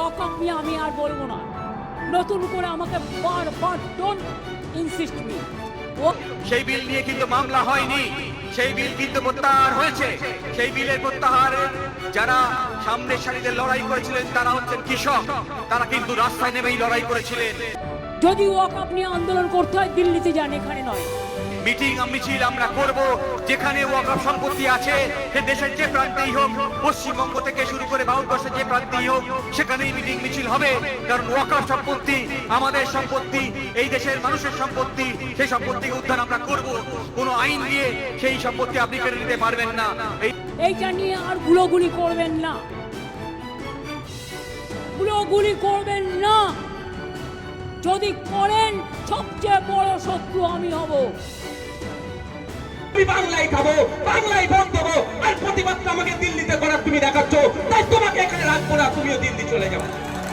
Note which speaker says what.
Speaker 1: ওয়াকআপ নিয়ে আমি আর বলবো না, নতুন করে আমাকে বারবার ডোন্ট ইনসিস্ট মি।
Speaker 2: সেই বিল নিয়ে কিন্তু মামলা হয়নি, সেই বিল কিন্তু প্রত্যাহার হয়েছে। সেই বিলের প্রত্যাহার যারা সামনের সারিতে লড়াই করেছিলেন তারা হচ্ছেন কৃষক, তারা কিন্তু রাস্তায় নেমেই লড়াই করেছিলেন।
Speaker 1: যদি ওয়াকআপ নিয়ে আন্দোলন করতে হয় দিল্লিতে যান, এখানে নয়।
Speaker 2: মিটিং মিছিল আমরা করব যেখানে ওয়াকফ সম্পত্তি আছে, সে দেশের যে প্রান্তেই হোক, পশ্চিমবঙ্গ থেকে শুরু করে ভারতবর্ষের যে প্রান্তেই হোক, সেখানেই মিটিং মিছিল হবে। কারণ ওয়াকফ সম্পত্তি আমাদের সম্পত্তি, এই দেশের মানুষের সম্পত্তি। সেই সম্পত্তিকে উদ্ধার আমরা করব। কোনো আইন দিয়ে সেই সম্পত্তি আপনি কেড়ে নিতে পারবেন না।
Speaker 1: এইটা নিয়ে আর গুলোগুলি করবেন না, গুলোগুলি করবেন না। যদি করেন সবচেয়ে বড় শত্রু আমি হব।
Speaker 3: বাংলায় খাবো, বাংলায় ভোট দেবো, আর প্রতিবাদটা আমাকে দিল্লিতে করার তুমি দেখাচ্ছ, তাই তোমাকে এখানে রাখবো না, তুমিও দিল্লি চলে যাবো।